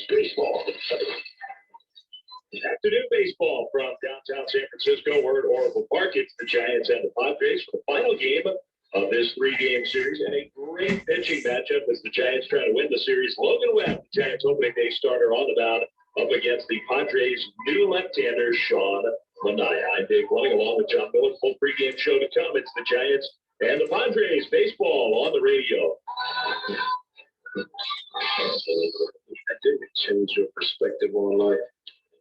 Baseball. Afternoon baseball from downtown San Francisco. We're at Oracle Park. It's the Giants and the Padres for the final game of this three-game series, and a great pitching matchup as the Giants try to win the series. Logan Webb, the Giants opening day starter, on the mound up against the Padres' new left-hander, Sean Manaea. I'm Dave Fleming, along with John Miller. Full pregame show to come. It's the Giants and the Padres baseball on the radio. I didn't change your perspective on life.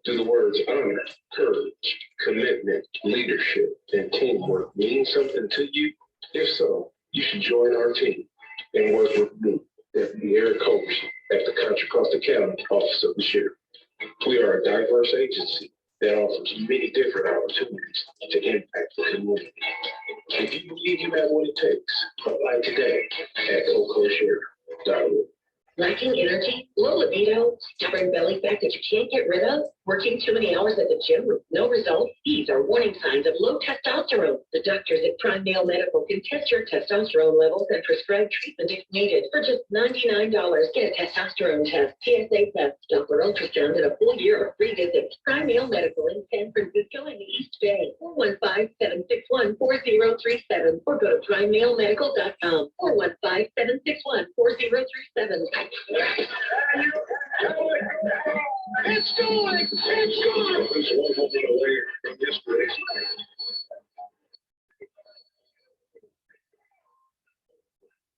Do the words honor, courage, commitment, leadership, and teamwork mean something to you? If so, you should join our team and work with me, Deputy Eric Coach, at the Contra Costa County Office of the Sheriff. We are a diverse agency that offers many different opportunities to impact the community. If you believe you have what it takes, apply today at cocosheriff.org. Lacking energy, low libido, stubborn belly fat that you can't get rid of, working too many hours at the gym with no results? These are warning signs of low testosterone. The doctors at Prime Male Medical can test your testosterone levels and prescribe treatment if needed. For just $99, get a testosterone test, TSA test, Doppler ultrasound, and a full year of free visits. Prime Male Medical in San Francisco and the East Bay. 415-761-4037 or go to primemalemedical.com. 415-761-4037. It's going! It's going! It's one hell of a layer from yesterday.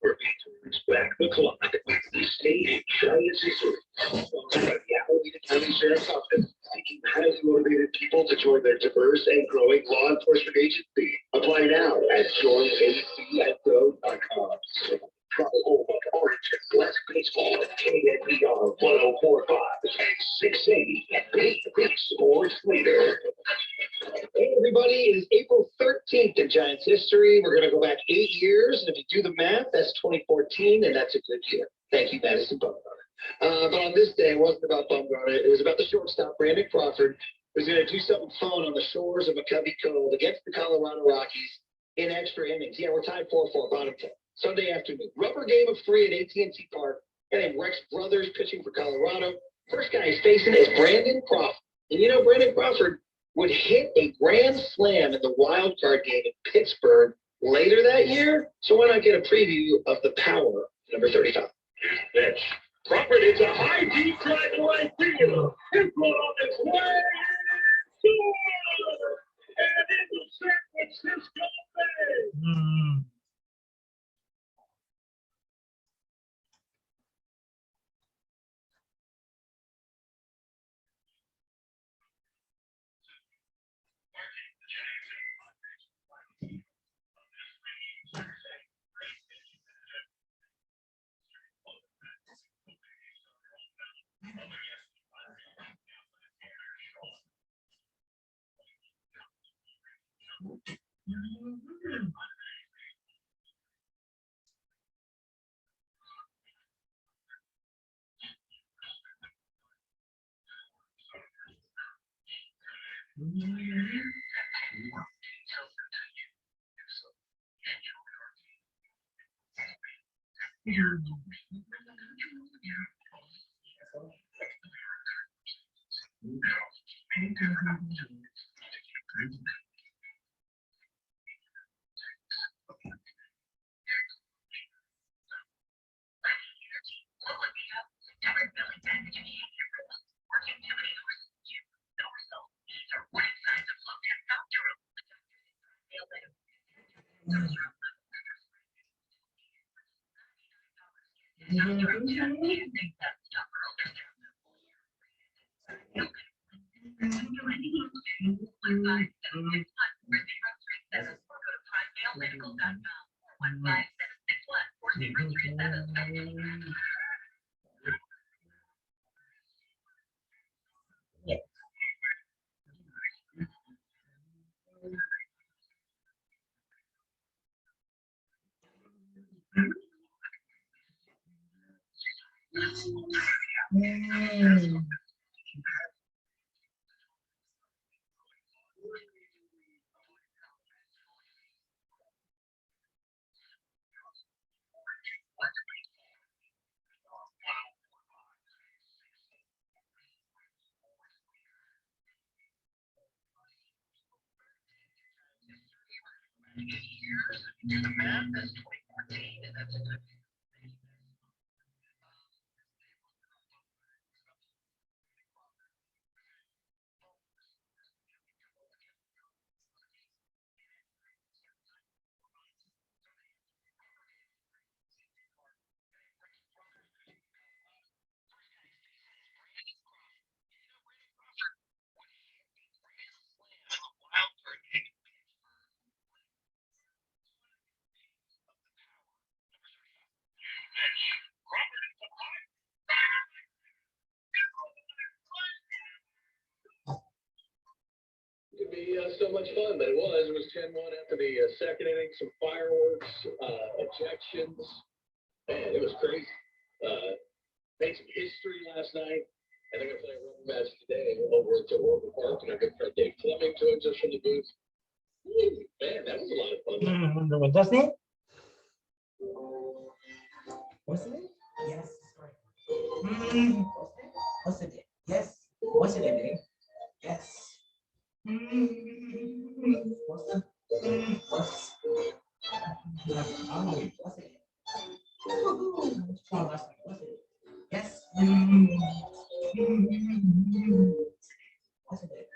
We're back the clock. We stayed in Giants history. The County Sheriff's Office seeking highly motivated people to join their diverse and growing law enforcement agency. Apply now at joinacso.com. Tropical Orange and Black Baseball at KNBR 1045 and 680 Big Sports Leader. Hey everybody, it is April 13th in Giants history. We're going to go back 8 years, and if you do the math, that's 2014, and that's a good year. Thank you, Madison Bumgarner. But on this day, it wasn't about Bumgarner. It was about the shortstop, Brandon Crawford, who's going to do something fun on the shores of McCovey Cove against the Colorado Rockies in extra innings. Yeah, we're tied 4-4, bottom 10. Sunday afternoon. Rubber game of 3 at AT&T Park. And Rex Brothers pitching for Colorado. First guy he's facing is Brandon Crawford. And you know, Brandon Crawford would hit a grand slam in the wild card game in Pittsburgh later that year. So why not get a preview of the power, number 35. Pitch. Crawford, it's a high deep drive to right field. It's going on its way. Score! And into San Francisco Bay. Could be so much fun, but it was 10-1 after the second inning, some fireworks, ejections. Man, it was crazy. Made some history last night, and they're going to play a rubber match today over at Oracle Park, and our good friend Dave Fleming joins us from the booth. Woo, man, that was a lot of fun. What does it? What's it? Yes. What's it? Yes. What's it? Yes. What's it? What's it? What's it? Yes. What's it?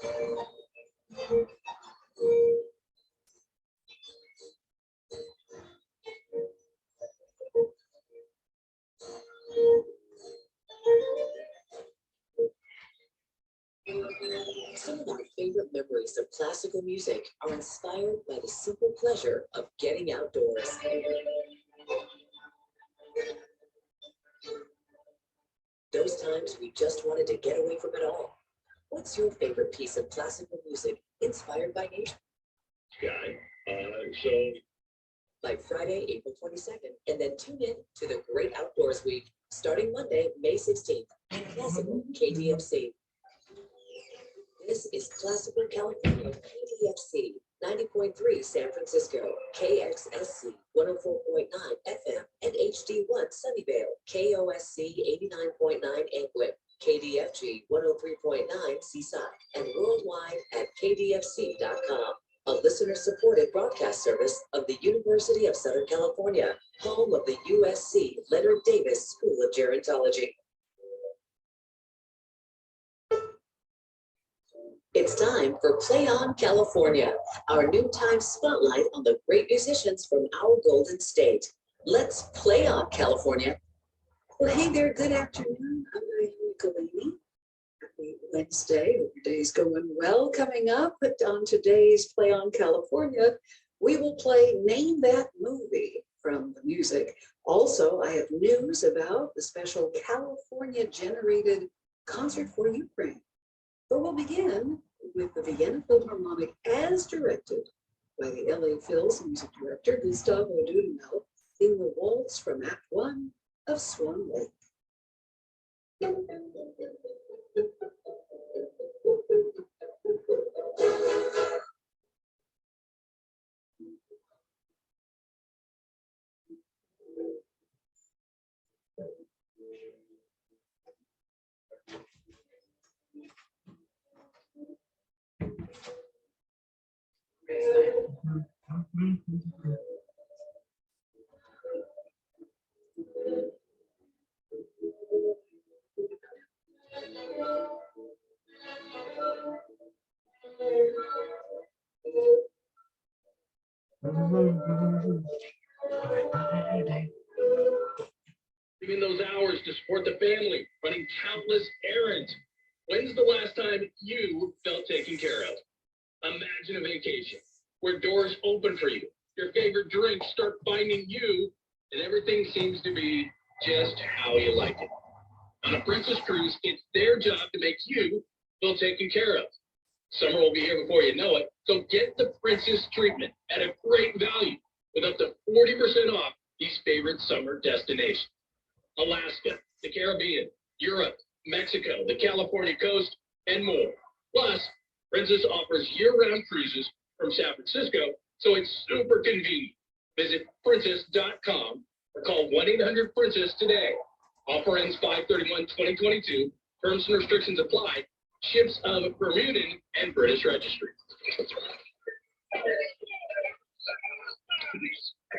Some of our favorite memories of classical music are inspired by the simple pleasure of getting outdoors. Those times we just wanted to get away from it all. What's your favorite piece of classical music inspired by nature? By Friday, April 22nd, and then tune in to the Great Outdoors Week, starting Monday, May 16th, at Classical KDFC. This is Classical California, KDFC, 90.3 San Francisco, KXSC, 104.9 FM, and HD1 Sunnyvale, KOSC, 89.9 Angwin, KDFG, 103.9 Seaside, and worldwide at kdfc.com. A listener-supported broadcast service of the University of Southern California, home of the USC Leonard Davis School of Gerontology. It's time for Play On California, our noontime spotlight on the great musicians from our Golden State. Let's play on, California. Well, hey there, good afternoon. I'm Naomi Galini. Happy Wednesday. Hope your day's going well. Coming up on today's Play On California, we will play Name That Movie from the music. Also, I have news about the special California-generated concert for Ukraine. But we'll begin with the Vienna Philharmonic as directed by the LA Phil's music director, Gustavo Dudamel, in the waltz from Act 1 of Swan Lake. Giving those hours to support the family, running countless errands. When's the last time you felt taken care of? Imagine a vacation where doors open for you, your favorite drinks start finding you, and everything seems to be just how you like it. On a Princess Cruise, it's their job to make you feel taken care of. Summer will be here before you know it, so get the Princess treatment at a great value with up to 40% off these favorite summer destinations. Alaska, the Caribbean, Europe, Mexico, the California coast, and more. Plus, Princess offers year-round cruises from San Francisco, so it's super convenient. Visit princess.com or call 1-800-PRINCESS today. Offer ends 5/31/2022. Terms and restrictions apply. Ships of Bermudan and British Registry.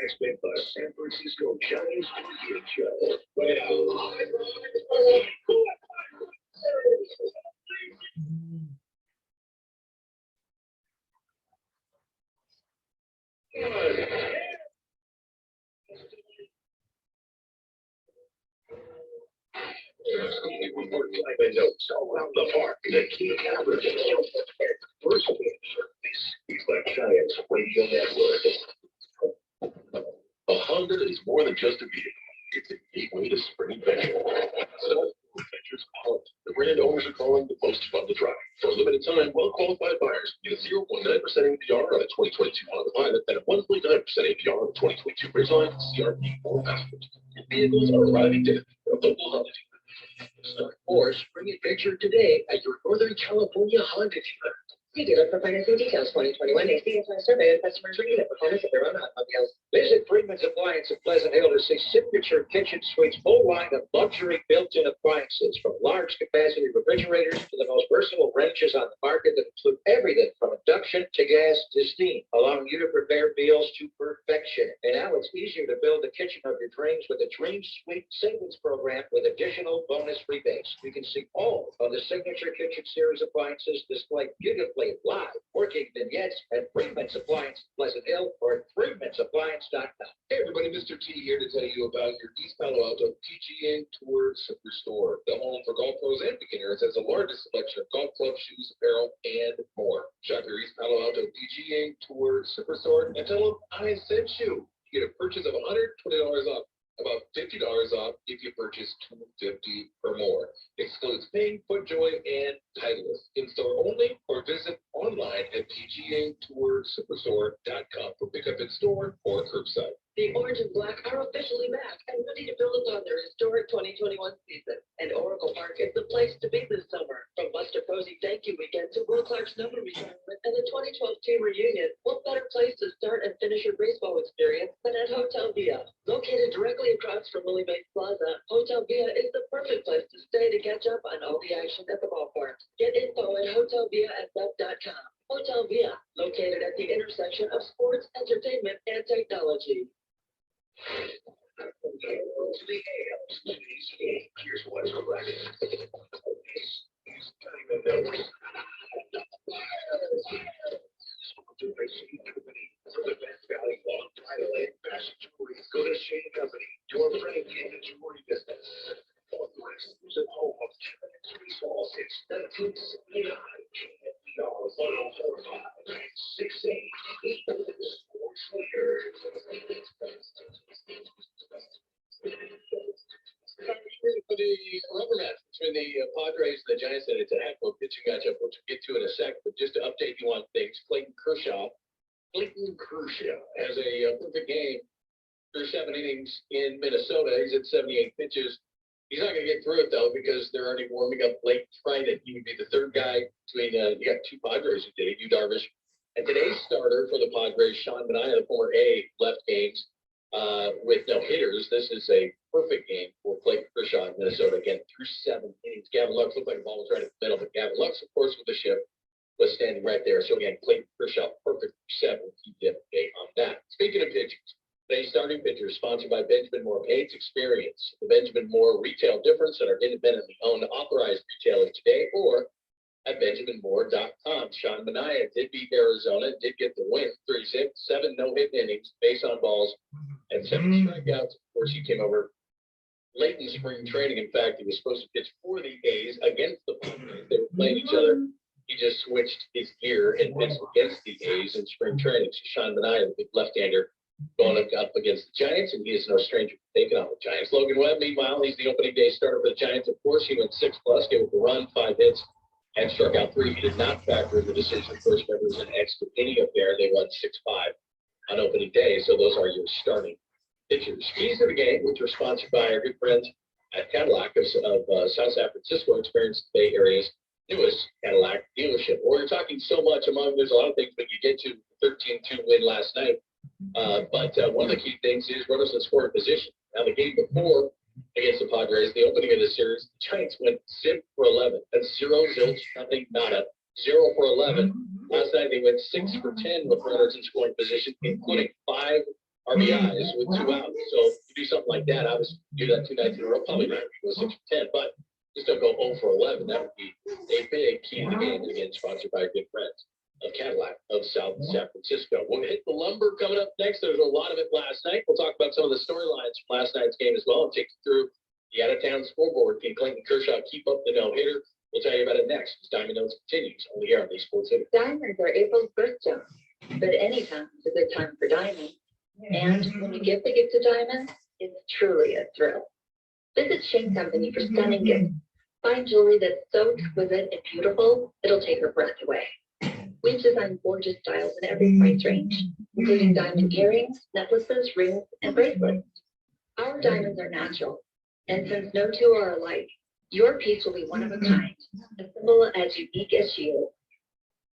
Aspect by San Francisco Giants Radio Show. There's only one more time I know all around the park. The key Kapler. First this is the Giants Radio Network. A Honda is more than just a vehicle. It's a gateway to spring adventure. So, Adventures Hunt. The brand owners are calling the most fun to drive. For a limited time, well-qualified buyers get a 0.9% APR on a 2022 Honda Pilot and a 1.9% APR on a 2022 Ridgeline, CRV, or Passport. Vehicles are arriving daily from local Honda dealers. Or spring adventure today at your Northern California Honda dealer. See dealer for financing details. 2021 ACSI survey of customers rating the performance of their own automobiles. Visit Freeman's Appliance in Pleasant Hill to see Signature Kitchen Suite's full line of luxury built-in appliances, from large capacity refrigerators to the most versatile ranges on the market that include everything from induction to gas to steam, allowing you to prepare meals to perfection. And now it's easier to build the kitchen of your dreams with the Dream Suite Savings Program with additional bonus rebates. You can see all of the Signature Kitchen Series appliances displayed beautifully live, working vignettes at Freeman's Appliance in Pleasant Hill or at freemansappliance.com. Hey everybody, Mr. T here to tell you about your East Palo Alto PGA Tour Superstore, the home for golf pros and beginners, has the largest selection of golf clubs, shoes, apparel, and more. Shop your East Palo Alto PGA Tour Superstore and tell them I sent you. You get a purchase of $120 off, about $50 off if you purchase $250 or more. Excludes Payne, FootJoy, and Titleist. In-store only, or visit online at pgatourssuperstore.com for pickup in store or curbside. The Orange and Black are officially back and ready to build upon their historic 2021 season. And Oracle Park is the place to be this summer. From Buster Posey Thank You Weekend to Will Clark's number retirement and the 2012 team reunion, what better place to start and finish your baseball experience than at Hotel Via? Located directly across from Willie Mays Plaza, Hotel Via is the perfect place to stay to catch up on all the action at the ballpark. Get info at hotelviasf.com. Hotel Via, located at the intersection of sports, entertainment, and technology. Here's what's correct. For the best value on bridal and fashion jewelry, go to Shane Company, your friend in the jewelry business. Authorized at home of Three Small since 1979. KNBR 1045 680 Sports Leader. For the rubber match between the Padres and the Giants, and it's a heck of a pitching matchup, which we'll get to in a sec. But just to update you on things, Clayton Kershaw has a perfect game through 7 innings in Minnesota. He's at 78 pitches. He's not going to get through it, though, because they're already warming up Blake Trinan. He would be the third guy between, you got 2 Padres who did it, Yu Darvish. And today's starter for the Padres, Sean Manaea, the former A, left games with no hitters. This is a perfect game for Clayton Kershaw in Minnesota. Again, through 7 innings. Gavin Lux looked like the ball was right in the middle, but Gavin Lux, of course, with the shift, was standing right there. So again, Clayton Kershaw, perfect for 7. He did a game on that. Speaking of pitchers, today's starting pitcher is sponsored by Benjamin Moore Paints Experience. The Benjamin Moore retail difference that are independently owned, authorized retailers today, or at benjaminmoore.com. Sean Manaea did beat Arizona, did get the win, 3-6, 7 no-hit innings, base on balls, and 7 strikeouts. Of course, he came over late in spring training. In fact, he was supposed to pitch for the A's against the Padres. They were playing each other. He just switched his gear and pitched against the A's in spring training. So Sean Manaea, the big left-hander, going up against the Giants, and he is no stranger to taking on the Giants. Logan Webb, meanwhile, he's the opening day starter for the Giants. Of course, he went 6+, gave up a run, 5 hits, and struck out 3. He did not factor in the decision. First, remember, it was an extra inning affair. They won 6-5 on opening day. So those are your starting pitchers. Keys of the game, which are sponsored by our good friends at Cadillac of South San Francisco. Experience the Bay Area's newest Cadillac dealership. Well, we're talking so much among, there's a lot of things, but you get to 13-2 win last night. But one of the key things is runners in scoring position. Now, the game before against the Padres, the opening of the series, the Giants went 0 for 11. That's 0, zilch, nothing, nada. 0 for 11. Last night, they went 6 for 10 with runners in scoring position, including 5 RBIs with 2 outs. So you do something like that, obviously, do that 2 nights in a row, probably not go 6 for 10, but just don't go 0 for 11. That would be a big key to the game. Again, sponsored by good friends of Cadillac of South San Francisco. We'll hit the lumber coming up next. There's a lot of it last night. We'll talk about some of the storylines from last night's game as well and take you through the out-of-town scoreboard. Can Clayton Kershaw keep up the no-hitter? We'll tell you about it next as Diamond Notes continues only here on the Sports City. Diamonds are April's birthstone, but any time is a good time for diamonds. And when you give the gift of diamonds, it's truly a thrill. Visit Shane Company for stunning gifts. Find jewelry that's so exquisite and beautiful, it'll take your breath away. We've designed gorgeous styles in every price range, including diamond earrings, necklaces, rings, and bracelets. Our diamonds are natural, and since no two are alike, your piece will be one of a kind, a symbol as unique as you.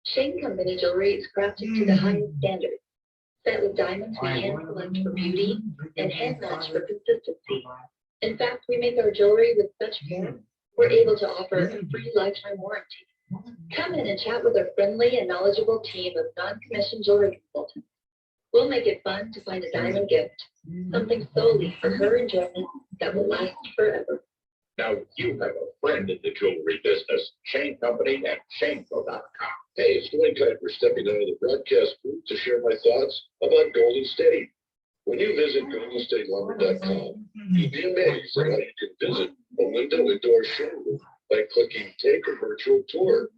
Shane Company jewelry is crafted to the highest standards. Set with diamonds we hand select for beauty and hand match for consistency. In fact, we make our jewelry with such care, we're able to offer a free lifetime warranty. Come in and chat with our friendly and knowledgeable team of non-commissioned jewelry consultants. We'll make it fun to find a diamond gift, something solely for her enjoyment that will last forever. Now you have a friend in the jewelry business. Shane Company at shaneko.com. Hey, it's Dwayne Kapler stepping out of the broadcast booth to share my thoughts about Golden State. When you visit goldenstatelumber.com, you'll be amazed at how you can visit a window into our showroom by clicking Take a Virtual Tour.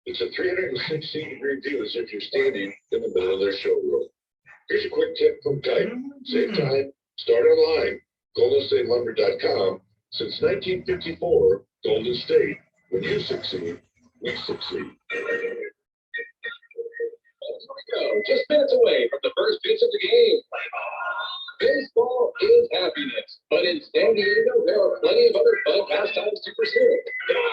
It's a 360-degree view as if you're standing in the middle of their showroom. Here's a quick tip from Kite. Save time, start online, goldenstatelumber.com. Since 1954, Golden State, when you succeed, we succeed. Just minutes away from the first pitch of the game. Baseball is happiness, but in San Diego, there are plenty of other fun pastimes to pursue.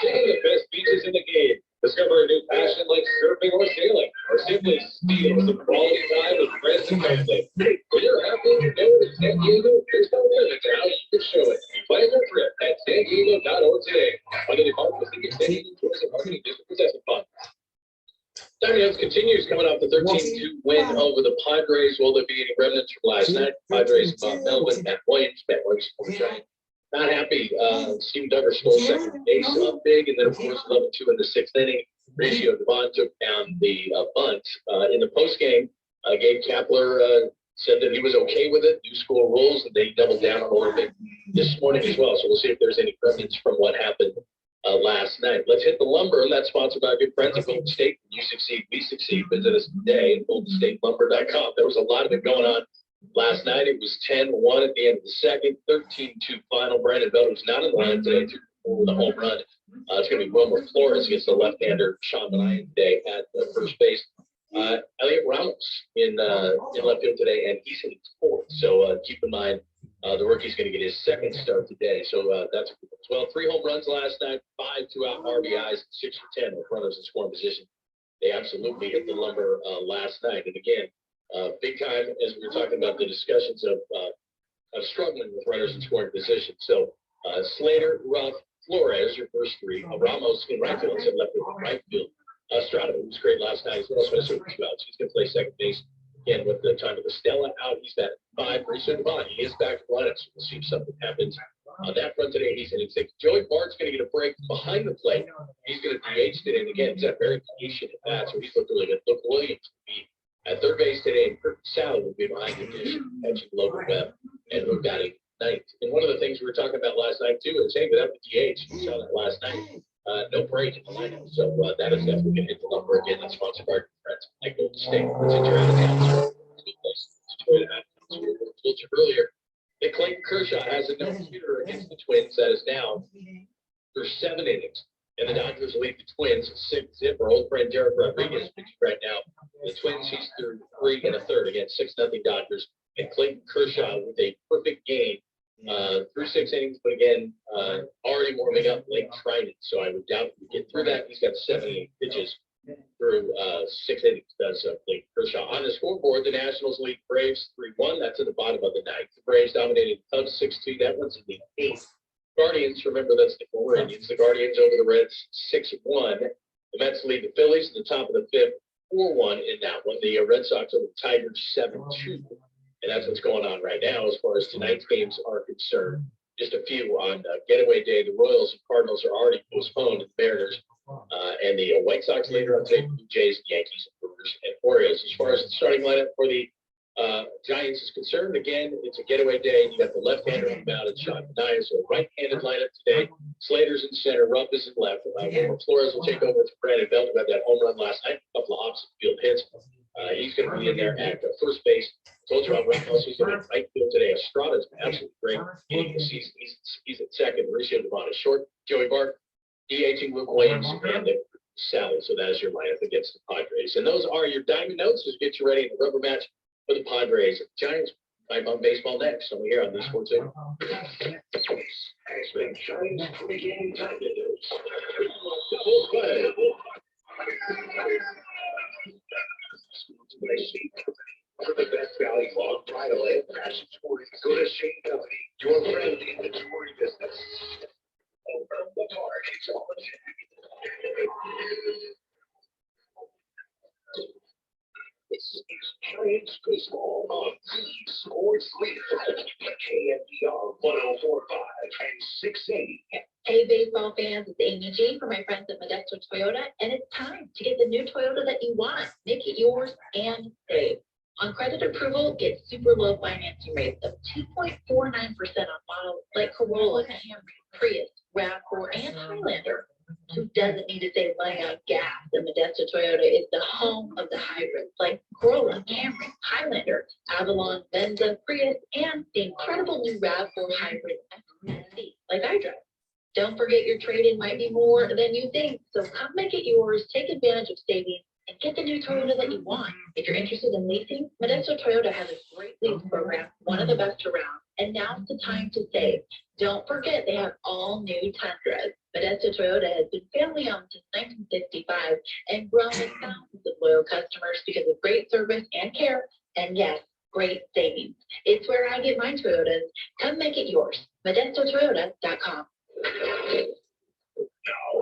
Take the best beaches in the game. Discover a new passion like surfing or sailing, or simply steal some quality time with friends and family. When you're happy, you know that San Diego, there's no limit to how you can show it. Plan your trip at sandiego.org today. Under the Department of San Diego Tourism Marketing District Possessive Fund. Diamond continues coming off the 13-2 win over the Padres. Will there be any remnants from last night? Padres, Melvin, Matt Williams, not happy. Steve Duggar stole second base up big, and then of course 11-2 in the sixth inning. Ratio Devon took down the bunt. In the postgame, Gabe Kapler said that he was okay with it, new school rules, and they doubled down on a little bit this morning as well. So we'll see if there's any remnants from what happened last night. Let's hit the lumber, and that's sponsored by our good friends at Golden State. When you succeed, we succeed. Visit us today at goldenstatelumber.com. There was a lot of it going on last night. It was 10-1 at the end of the second, 13-2 final. Brandon Bell was not in the line today with a home run. It's going to be Wilmer Flores against the left-hander Sean Benayan today at first base. Elliot Ramos in left field today, and he's hitting fourth. So keep in mind, the rookie's going to get his second start today. So that's a good one as well. 3 home runs last night, 5 two-out RBIs, 6 for 10 with runners in scoring position. They absolutely hit the lumber last night. And again, big time as we were talking about the discussions of struggling with runners in scoring position. So Slater, Ruff, Flores, your first 3. Ramos in right field and left field right field. Strada was great last night. He's also a super spout. So he's going to play second base. Again, with the time of the Stella out, he's got 5 pretty soon. He is back to lineup, so we'll see if something happens on that front today. He's hitting 6. Joey Bart's going to get a break behind the plate. He's going to DH today, and again, he's at very patient at that, so he's looked really good. Luke Williams will be at third base today, and Kirk Sally will be behind the dish, catching Logan Webb, and Luke batting ninth. And one of the things we were talking about last night, too, is, hey, without the DH, we saw that last night. No break in the lineup, so that is definitely going to hit the number again. That's sponsored by our friends at Golden State. Since you're out of town, so it's a good place to enjoy that. As we told you earlier, that Clayton Kershaw has a no-hitter against the Twins that is now for 7 innings, and the Dodgers lead the Twins 6-0. Our old friend Derek Rodriguez pitching right now. The Twins, he's through 3 1/3 against 6-0 Dodgers, and Clayton Kershaw with a perfect game. Through 6 innings, but again, already warming up late training. So I would doubt we get through that. He's got 78 pitches through 6 innings. That's Clayton Kershaw. On the scoreboard, the Nationals lead Braves 3-1. That's at the bottom of the ninth. The Braves dominated the Cubs 6-2. That one's in the 8th. Guardians, remember that's the former Indians. The Guardians over the Reds 6-1. The Mets lead the Phillies in the top of the 5th 4-1 in that one. The Red Sox over the Tigers 7-2. And that's what's going on right now as far as tonight's games are concerned. Just a few on getaway day. The Royals and Cardinals are already postponed. The Mariners and the White Sox later on today. Blue Jays, Yankees, Brewers, and Orioles. As far as the starting lineup for the Giants is concerned, again, it's a getaway day. You got the left-hander on the mound and Sean Benayan, so a right-handed lineup today. Slater's in center, Rupp is in left. Flores will take over for Brandon Belt, who had that home run last night. A couple of opposite field hits. He's going to be in there at first base. Told you about Ramos. He's going to right field today. Estrada's been absolutely great. He's at second. Mauricio Devon is short. Joey Bart, DHing Luke Williams, and Sally. So that is your lineup against the Padres. And those are your diamond notes. Just get you ready in the rubber match for the Padres. Giants fight on baseball next. So we're here on these sports. Giants pregame diamond notes. by Shane Company. For the best value on bridal and fashion jewelry, go to Shane Company, your friend in the jewelry business. Over the park, it's all the This is Giants Baseball on the Sports Leader, KNBR 1045 and 680. Hey, baseball fans, it's Amy G for my friends at Modesto Toyota, and it's time to get the new Toyota that you want. Make it yours and save. On credit approval, get super low financing rates of 2.49% on models like Corolla, Camry, Prius, RAV4, and Highlander. Who doesn't need to save money on gas? The Modesto Toyota is the home of the hybrids like Corolla, Camry, Highlander, Avalon, Venza, Prius, and the incredible new RAV4 hybrid SUV like I drive. Don't forget your trade-in might be more than you think, so come make it yours, take advantage of savings, and get the new Toyota that you want. If you're interested in leasing, Modesto Toyota has a great lease program, one of the best around, and now's the time to save. Don't forget they have all new Tundras. Modesto Toyota has been family-owned since 1965 and grown with thousands of loyal customers because of great service and care, and yes, great savings. It's where I get my Toyotas. Come make it yours. ModestoToyota.com. Now,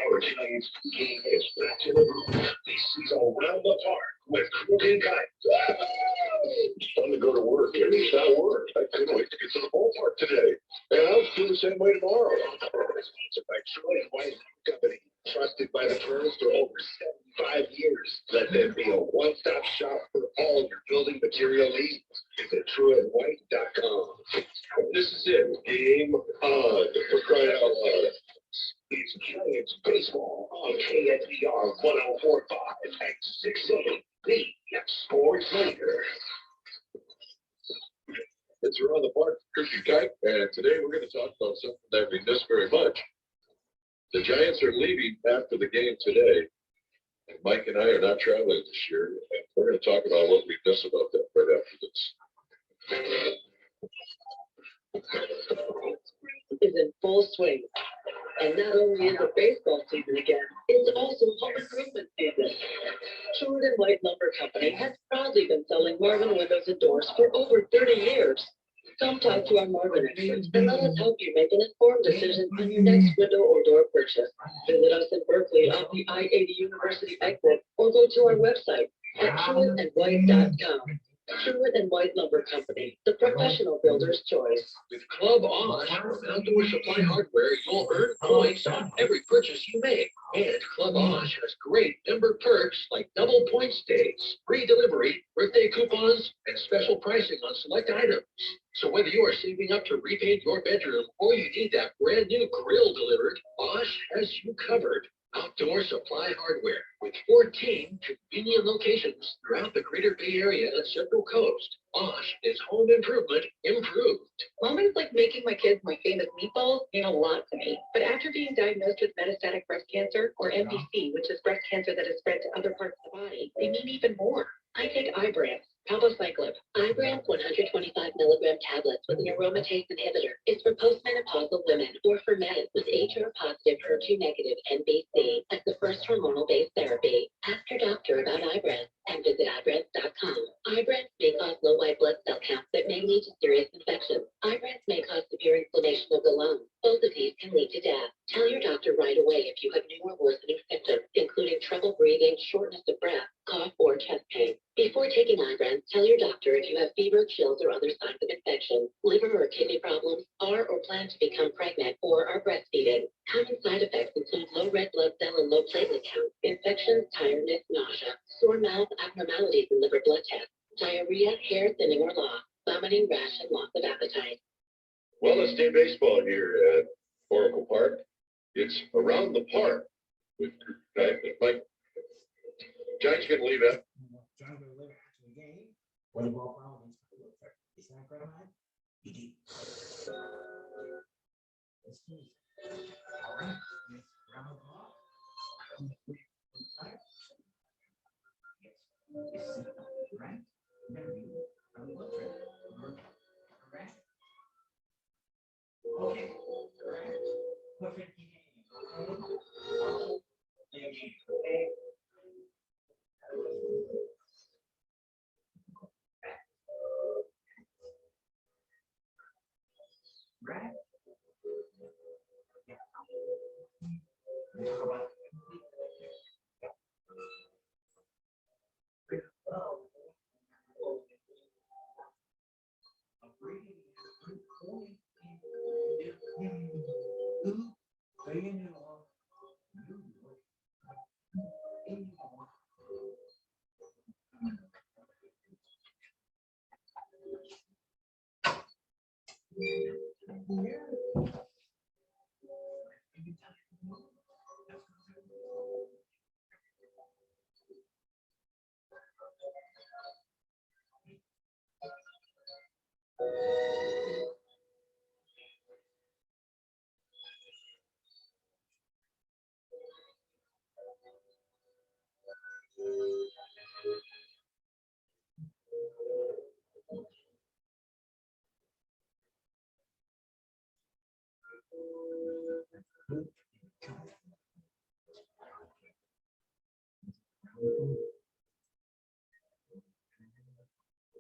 our Giants game is back to the roof. This is Around the Park with Krug and Kite. It's fun to go to work and it's not work. I couldn't wait to get to the ballpark today. And I'll feel the same way tomorrow. Sponsored by Troy and White Company. Trusted by the pros for over 75 years. Let them be a one-stop shop for all your building material needs. Visit TrueandWhite.com. This is it. Game on. For crying out loud. It's Giants Baseball on KNBR 1045 and 680. The Sports Leader. It's Around the Park, Christian Kite, and today we're going to talk about something that we miss very much. The Giants are leaving after the game today, and Mike and I are not traveling this year, and we're going to talk about what we miss about that right after this. Is in full swing. And not only is it baseball season again, it's also home improvement season. Sherwood and White Lumber Company has proudly been selling Marvin windows and doors for over 30 years. Come talk to our Marvin experts and let us help you make an informed decision on your next window or door purchase. Visit us in Berkeley off the I-80 University exit or go to our website at SherwoodandWhite.com. Sherwood and White Lumber Company, the professional builder's choice. With Club Osh from Outdoor Supply Hardware, you'll earn points on every purchase you make. And Club Osh has great member perks like double points days, free delivery, birthday coupons, and special pricing on select items. So whether you are saving up to repaint your bedroom or you need that brand new grill delivered, Osh has you covered. Outdoor Supply Hardware with 14 convenient locations throughout the Greater Bay Area and Central Coast. Osh is home improvement improved. Moments like making my kids my famous meatballs mean a lot to me. But after being diagnosed with metastatic breast cancer, or MBC, which is breast cancer that has spread to other parts of the body, they mean even more. I take Ibrance, palbociclib. Ibrance 125 milligram tablets with an aromatase inhibitor is for postmenopausal women or for men with HR-positive, HER2-negative MBC as the first hormonal-based therapy. Ask your doctor about Ibrance and visit Ibrance.com. Ibrance may cause low white blood cell counts that may lead to serious infections. Ibrance may cause severe inflammation of the lungs. Both of these can lead to death. Tell your doctor right away if you have new or worsening symptoms, including trouble breathing, shortness of breath, cough, or chest pain. Before taking Ibrance, tell your doctor if you have fever, chills, or other signs of infection, liver or kidney problems, are or plan to become pregnant, or are breastfeeding. Common side effects include low red blood cell and low platelet count, infections, tiredness, nausea, sore mouth, abnormalities in liver blood tests, diarrhea, hair thinning or loss, vomiting, rash, and loss of appetite. Well, let's stay baseball here at Oracle Park. It's Around the Park with Mike. Giants going to leave it. John will live after the game. What about Brown? Is that correct? You did. Let's see. All right. Yes. Round of applause. Yes. Right. Correct. Okay. Correct. Perfect.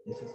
This is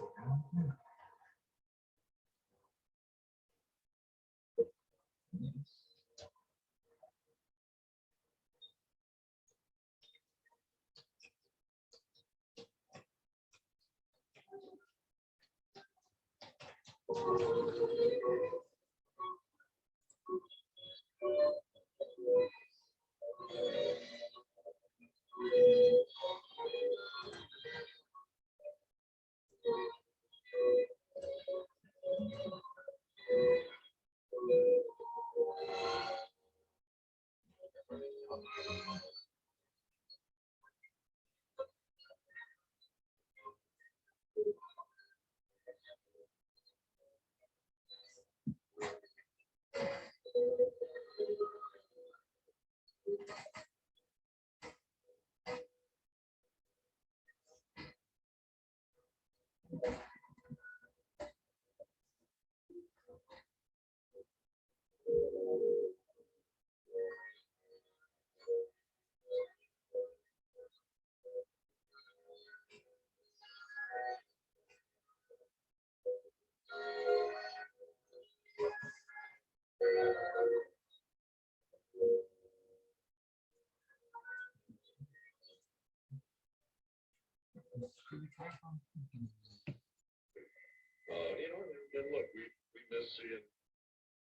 And look, we miss seeing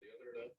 the other enough.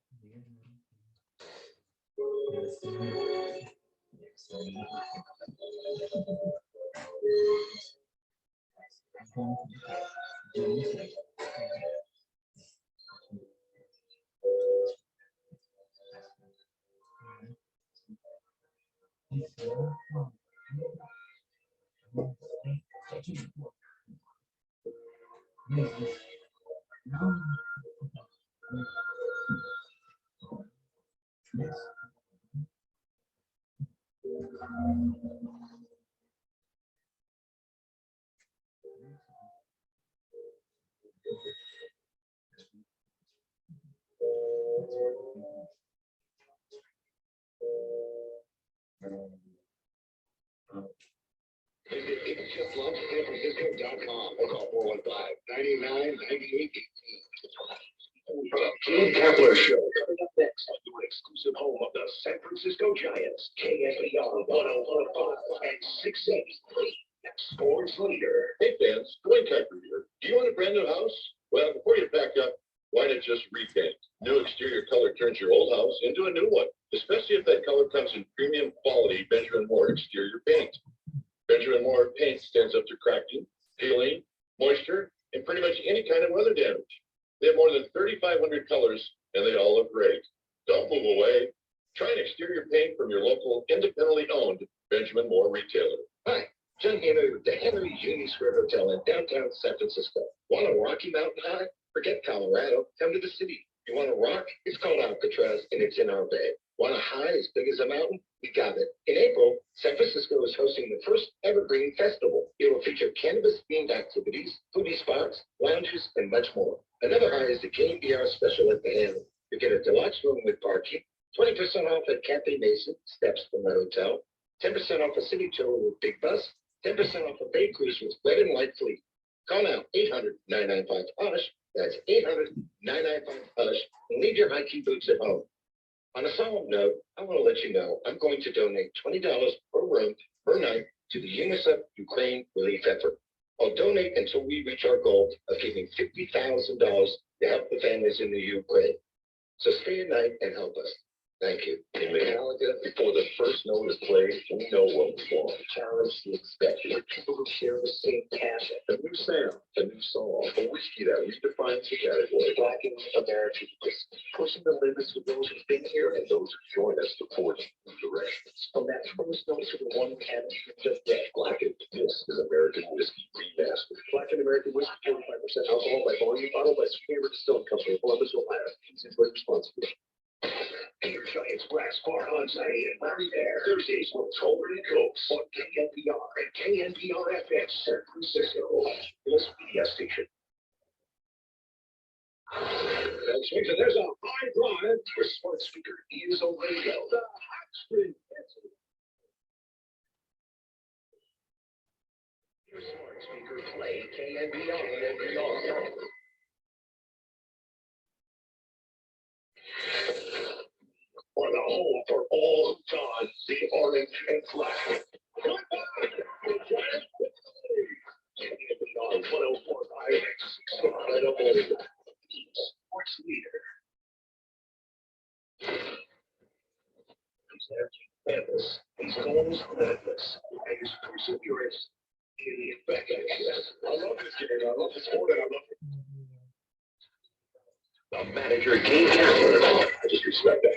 Visit It'sJustLunchSanFrancisco.com or call 415-99-9818. Team Kapler Show coming up next on your exclusive home of the San Francisco Giants. KNBR 101.5 and 680. Sports leader. Hey fans, Dwayne Kuiper here. Do you want a brand new house? Well, before you pack up, why not just repaint? New exterior color turns your old house into a new one, especially if that color comes in premium quality Benjamin Moore exterior paint. Benjamin Moore paint stands up to cracking, peeling, moisture, and pretty much any kind of weather damage. They have more than 3,500 colors, and they all look great. Don't move away. Try an exterior paint from your local independently owned Benjamin Moore retailer. Hi, John Henry with the Henry Union Square Hotel in downtown San Francisco. Want a Rocky Mountain high? Forget Colorado. Come to the city. You want a rock? It's called Alcatraz, and it's in our bay. Want a high as big as a mountain? We got it. In April, San Francisco is hosting the first Evergreen Festival. It will feature cannabis-themed activities, foodie spots, lounges, and much more. Another high is the KNBR special at the Hamlin. You get a deluxe room with parking, 20% off at Cafe Mason, steps from the hotel, 10% off a city tour with Big Bus, 10% off a bay cruise with Red and White Fleet. Call now, 800-995-HUSH. That's 800-995-HUSH, and leave your hiking boots at home. On a solemn note, I want to let you know I'm going to donate $20 per room per night to the UNICEF Ukraine relief effort. I'll donate until we reach our goal of giving $50,000 to help the families in the Ukraine. So stay at night and help us. Thank you. In Metallica, before the first note is played, we know what we want. Challenge the expected. People who share the same passion. A new sound, a new song, a whiskey that redefines the category. Blackened American whiskey, pushing the limits of those who've been here and those who join us to forge new directions. From that first note to the one chemistry just yet. Blackened. This is American whiskey remastered. Blackened American whiskey, 45% alcohol by volume, bottled by Pregame Distilling Company, Columbus, Ohio. Please enjoy responsibly. Your Giants Brass Bar on Saturday and Larry Bear. Thursdays with Tolbert and Cokes on KNBR and KNBR FM, San Francisco. This media station. There's a high drive for smart speaker is already go. The hot spring. Your smart speaker play KNBR. For the home for all John, the orange and black. KNBR 104.5 incredible sports leader. His goals relentless, and his perseverance in effect. I love this game. I love the sport, and I love it. The manager, Gabe Kapler. I just respect that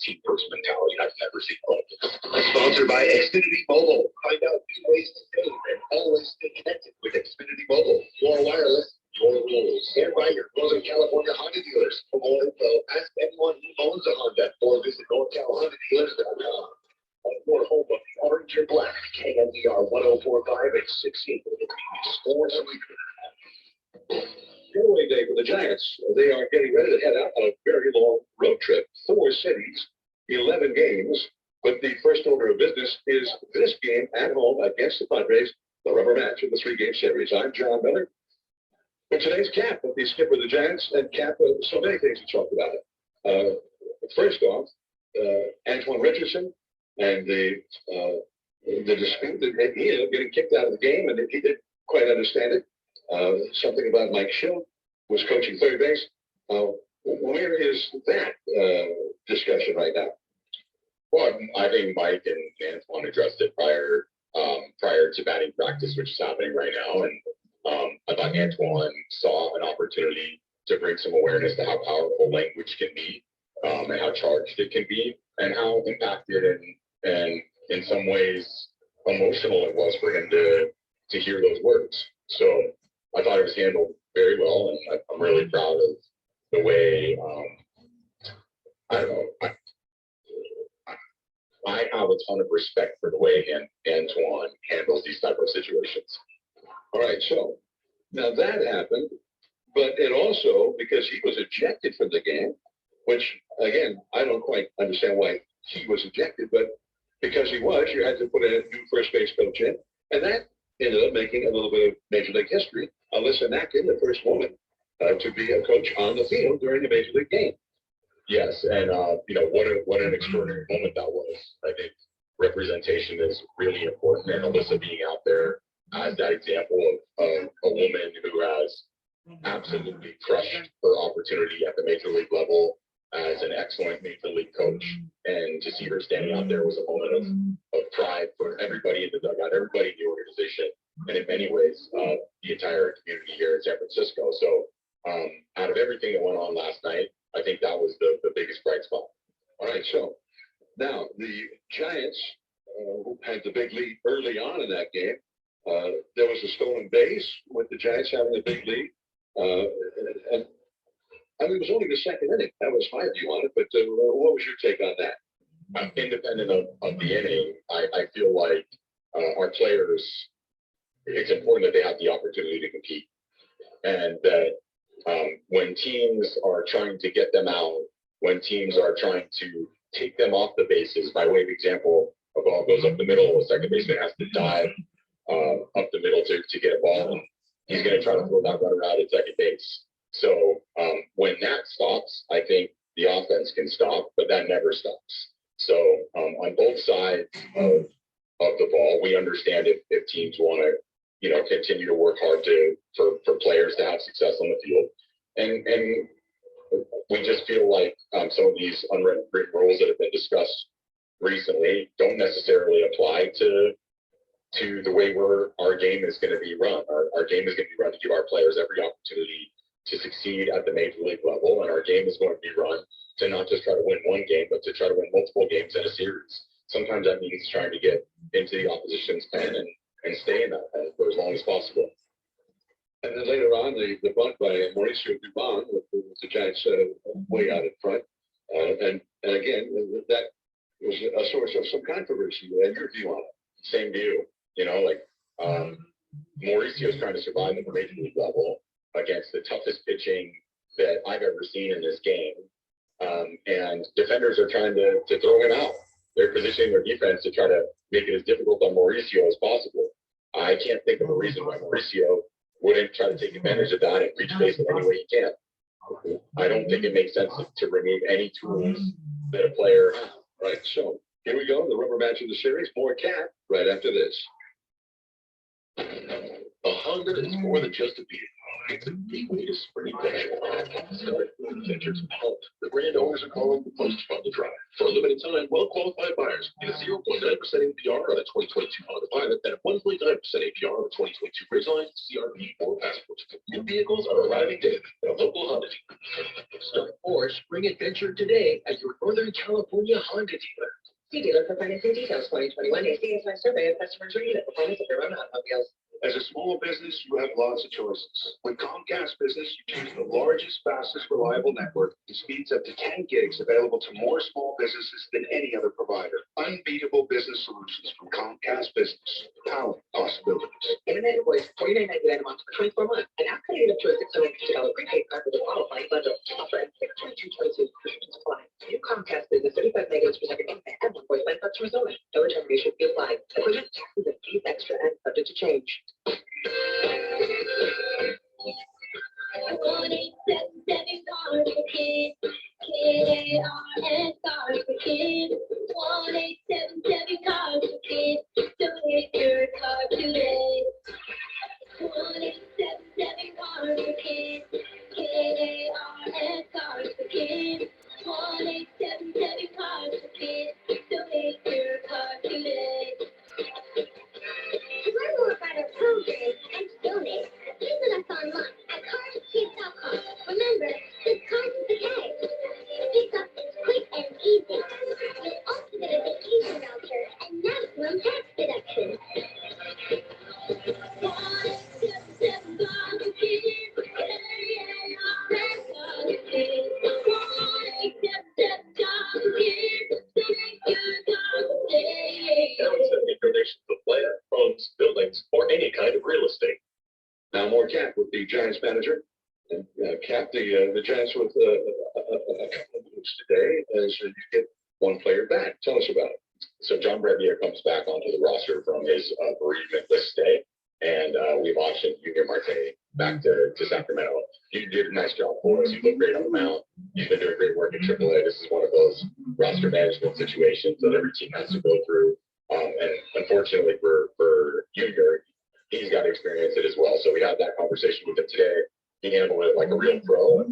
team-first mentality I've never seen like this. Sponsored by Xfinity Mobile. Find out new ways to save and always stay connected with Xfinity Mobile. More wireless, your rules. Stand by your Northern California Honda dealers. For more info, ask anyone who owns a Honda or visit NorCalHondaDealers.com. And more home of the orange and black. KNBR 104.5 at 16. Sports Weekly. Getaway day for the Giants. They are getting ready to head out on a very long road trip. 4 cities, 11 games. But the first order of business is this game at home against the Padres, the rubber match of the 3-game series. I'm John Miller. And today's Cap, the skipper of the Giants, and Cap, so many things to talk about it. First off, Antoine Richardson and the dispute that he ended up getting kicked out of the game, and he didn't quite understand it. Something about Mike Schill was coaching third base. Where is that discussion right now? Well, I think Mike and Antoine addressed it prior to batting practice, which is happening right now. And I thought Antoine saw an opportunity to bring some awareness to how powerful language can be, and how charged it can be, and how impacted and in some ways emotional it was for him to hear those words. So I thought it was handled very well, and I'm really proud of the way, I don't know, I have a ton of respect for the way Antoine handles these type of situations. All right, so now that happened, but it also, because he was ejected from the game, which, again, I don't quite understand why he was ejected, but because he was, you had to put a new first base coach in, and that ended up making a little bit of Major League history. Alyssa Mackin, the first woman to be a coach on the field during a Major League game. Yes, and what an extraordinary moment that was. I think representation is really important, and Alyssa being out there as that example of a woman who has absolutely crushed her opportunity at the Major League level as an excellent Major League coach, and to see her standing out there was a moment of pride for everybody in the dugout, everybody in the organization, and in many ways, the entire community here in San Francisco. So out of everything that went on last night, I think that was the biggest bright spot. All right, so now the Giants who had the big lead early on in that game. There was a stolen base with the Giants having a big lead. And I mean, it was only the second inning. That was my view on it. But what was your take on that? Independent of the inning, I feel like our players, it's important that they have the opportunity to compete. And that when teams are trying to get them out, when teams are trying to take them off the bases, by way of example, a ball goes up the middle, a second baseman has to dive up the middle to get a ball, and he's going to try to throw that runner out at second base. So when that stops, I think the offense can stop, but that never stops. So on both sides of the ball, we understand if teams want to, continue to work hard for players to have success on the field. And we just feel like some of these unwritten rules that have been discussed recently don't necessarily apply to the way our game is going to be run. Our game is going to be run to give our players every opportunity to succeed at the Major League level. And our game is going to be run to not just try to win one game, but to try to win multiple games in a series. Sometimes that means trying to get into the opposition's pen and stay in that pen for as long as possible. And then later on, the bunt by Mauricio Dubon with the Giants way out in front. And again, that was a source of some controversy. And your view on it? Same view. You know, like Mauricio's trying to survive at the major league level against the toughest pitching that I've ever seen in this game. And defenders are trying to throw him out. They're positioning their defense to try to make it as difficult on Mauricio as possible. I can't think of a reason why Mauricio wouldn't try to take advantage of that and reach base in any way he can. I don't think it makes sense to remove any tools that a player has. Right, so here we go, the rubber match of the series. More cat right after this. A Honda is more than just a vehicle. It's a gateway to spring pleasure. Start with Adventures Honda. The brand owners are calling the most fun to drive. For a limited time, well-qualified buyers get a 0.9% APR on a 2022 Honda Pilot and a 1.9% APR on a 2022 Ridgeline, CRV, or Passport. New vehicles are arriving daily at a local Honda dealer. Start more spring adventure today at your Northern California Honda dealer. See dealer for financing details. 2021 ACSI survey of customers reviewing the performance of their own automobiles. As a small business, you have lots of choices. With Comcast Business, you choose the largest, fastest, reliable network and speeds up to 10 gigs available to more small businesses than any other provider. Unbeatable business solutions from Comcast Business. Power possibilities. Internet invoice $49.99 a month for 24 months. And now can you get up to a $650 prepaid card with a qualifying bundle. Offer ends 22/22. Restrictions apply. New Comcast Business 35 megabits per second internet and one voice line customers only. No termination fee applied. Equipment, taxes, and fees extra and subject to change. 1-877 cars for kids. KNBR cars for kids. 1-877 cars for kids. Donate your car today. 1-877 cars for kids. KNBR cars for kids. 1-877 cars for kids. Donate your car today. To learn more about our program and to donate, visit us online at carskids.com. Remember, it's Cards with a K. Pick up is quick and easy. You'll also get a vacation voucher and maximum tax deduction. 1-877 cars for kids. KNBR cars for kids. 1-877 cars for kids. Donate your car today. Now accepting donations of land, homes, buildings, or any kind of real estate. Now more Cap with the Giants manager. And Cap, the Giants with a couple of moves today as you get one player back. Tell us about it. So John Brevier comes back onto the roster from his bereavement list day, and we've auctioned Junior Marte back to Sacramento. You did a nice job for us. You look great on the mound. You've been doing great work at AAA. This is one of those roster management situations that every team has to go through. And unfortunately for Junior, he's got to experience it as well. So we had that conversation with him today. He handled it like a real pro.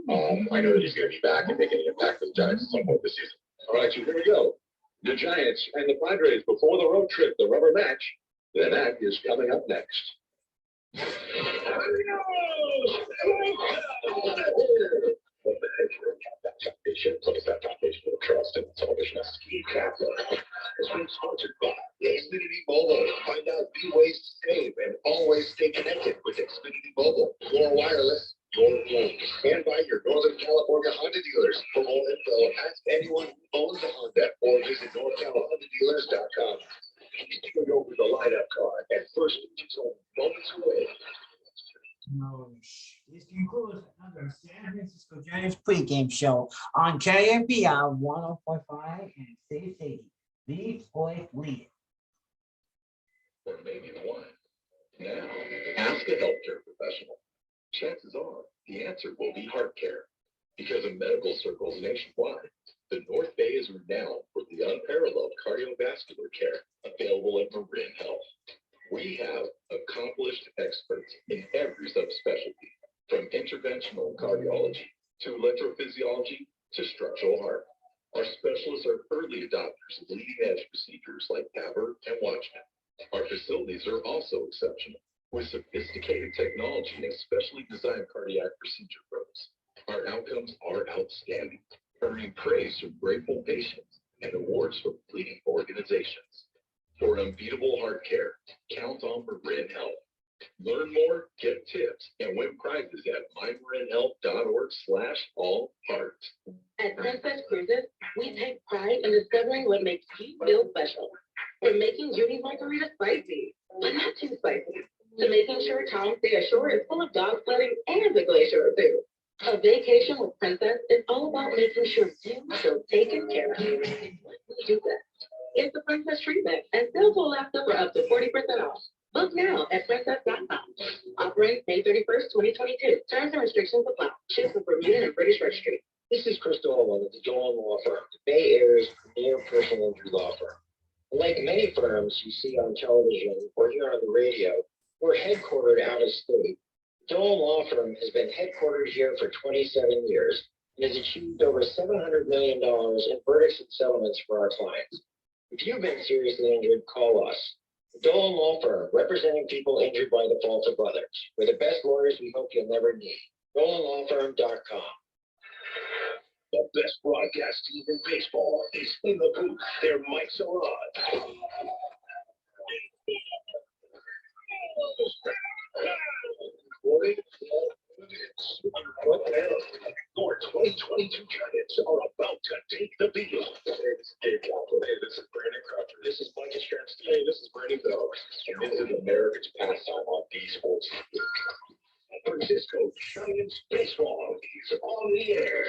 I know that he's going to be back and making an impact for the Giants at some point this season. All right, so here we go. The Giants and the Padres before the road trip, the rubber match. Then that is coming up next. That foundation of trust and television. Kapler has been sponsored by Xfinity Mobile. Find out new ways to save and always stay connected with Xfinity Mobile. Your wireless, your phone. And by your Northern California Honda dealers. For more info, ask anyone who owns a Honda or visit NorCalHondaDealers.com. You can go with the lineup car at first, it's only moments away. This concludes another San Francisco Giants pregame show on KNBR 104.5 and 680. The Sports Leader. Or maybe the one. Now, ask a healthcare professional. Chances are the answer will be heart care. Because of medical circles nationwide, the North Bay is renowned for the unparalleled cardiovascular care available at Marin Health. We have accomplished experts in every subspecialty, from interventional cardiology to electrophysiology to structural heart. Our specialists are early adopters of leading-edge procedures like TAVR and Watchman. Our facilities are also exceptional, with sophisticated technology and specially designed cardiac procedure rooms. Our outcomes are outstanding, earning praise from grateful patients and awards from leading organizations. For unbeatable heart care, count on Marin Health. Learn more, get tips, and win prizes at mymarinhelp.org/allheart. At Princess Cruises, we take pride in discovering what makes you feel special. From making Judy's margarita spicy, but not too spicy, to making sure Tom's Day Ashore is full of dog sledding and the glacier or two. A vacation with Princess is all about making sure you feel taken care of. We do that. Get the Princess treatment and sales will last for up to 40% off. Book now at princess.com. Offering May 31st, 2022. Terms and restrictions apply. Choose the Bermuda and British Registry. This is Chris Dolan of the Dolan Law Firm, the Bay Area's premier personal injury law firm. Like many firms you see on television or hear on the radio, we're headquartered out of state. The Dolan Law Firm has been headquartered here for 27 years and has achieved over $700 million in verdicts and settlements for our clients. If you've been seriously injured, call us. The Dolan Law Firm, representing people injured by the fault of others. We're the best lawyers we hope you'll never need. DolanLawFirm.com. The best broadcast team in baseball is in the booth. Their mics are on. Your 2022 Giants are about to take the field. It's Gabe Kapler. Hey, this is Brandon Crutcher. This is Mike Strauss. Hey, this is Brandon Bell. And this is America's pastime on D Sports. Francisco Giants baseball is on the air.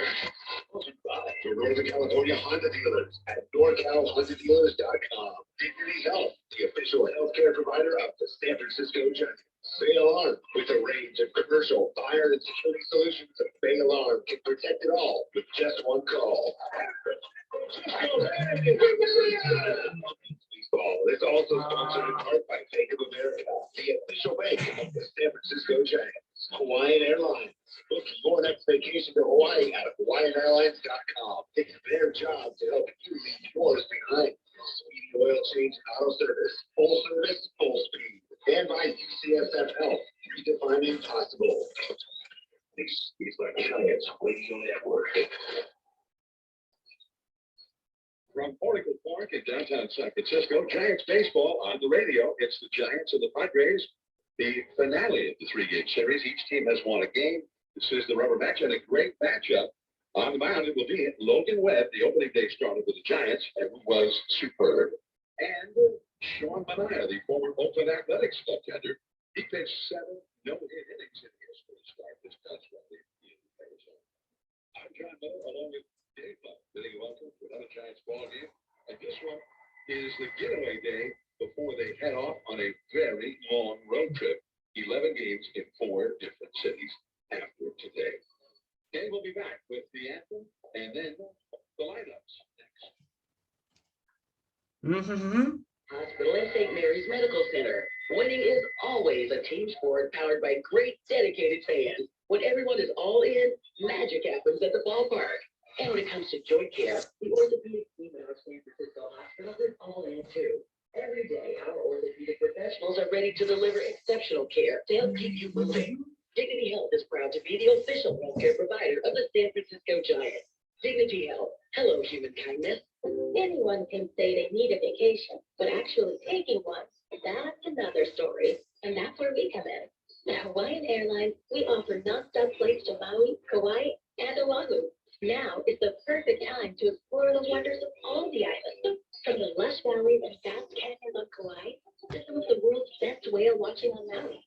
Sponsored by For Northern California Honda dealers at NorCalHondaDealers.com. Dignity Health, the official healthcare provider of the San Francisco Giants. Bay Alarm, with a range of commercial fire and security solutions, Bay Alarm can protect it all with just one call. Baseball is also sponsored in part by Bank of America, the official bank of the San Francisco Giants. Hawaiian Airlines. Book your next vacation to Hawaii at HawaiianAirlines.com. It's their job to help you leave yours behind. Speedy oil change and auto service. Full service, full speed. And by UCSF Health, redefining possible. This is the Giants Radio Network. From Oracle Park in downtown San Francisco, Giants baseball on the radio. It's the Giants and the Padres. The finale of the three-game series. Each team has won a game. This is the rubber match and a great matchup. On the mound, it will be Logan Webb, the opening day starter for the Giants, and who was superb. And Sean Manaea, the former Oakland Athletics goaltender. He pitched 7 no-hit innings in his first start this past Friday. I'm John Miller, along with Dave Buck, bidding you welcome to another Giants ball game. And this one is the getaway day before they head off on a very long road trip. 11 games in 4 different cities after today. Gabe will be back with the anthem and then the lineups next. Hospital at St. Mary's Medical Center. Winning is always a team sport powered by great dedicated fans. When everyone is all in, magic happens at the ballpark. And when it comes to joint care, the orthopedic team at our San Francisco hospital is all in too. Every day, our orthopedic professionals are ready to deliver exceptional care to help keep you moving. Dignity Health is proud to be the official healthcare provider of the San Francisco Giants. Dignity Health. Hello, human kindness. Anyone can say they need a vacation, but actually taking one, that's another story. And that's where we come in. At Hawaiian Airlines, we offer nonstop flights to Maui, Kauai, and Oahu. Now is the perfect time to explore the wonders of all the islands. From the lush valleys and vast canyons on Kauai to some of the world's best whale watching on Maui.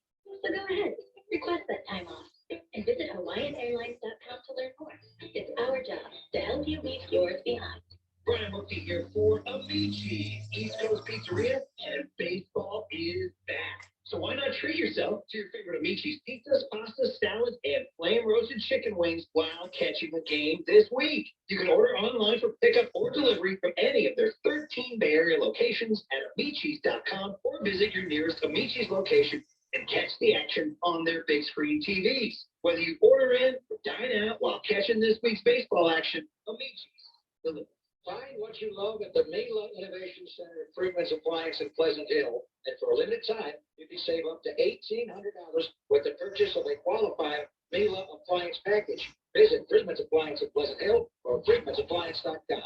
So go ahead, request that time off and visit HawaiianAirlines.com to learn more. It's our job to help you leave yours behind. Brian Murphy here for Amici's East Coast Pizzeria, and baseball is back. So why not treat yourself to your favorite Amici's pizzas, pastas, salads, and flame roasted chicken wings while catching the game this week. You can order online for pickup or delivery from any of their 13 Bay Area locations at Amici's.com or visit your nearest Amici's location and catch the action on their big screen TVs. Whether you order in or dine out while catching this week's baseball action, Amici's delivers. Find what you love at the Mela Innovation Center at Freedman's Appliance in Pleasant Hill. And for a limited time, you can save up to $1,800 with the purchase of a qualified Mela Appliance package. Visit Freedman's Appliance in Pleasant Hill or freedmansappliance.com.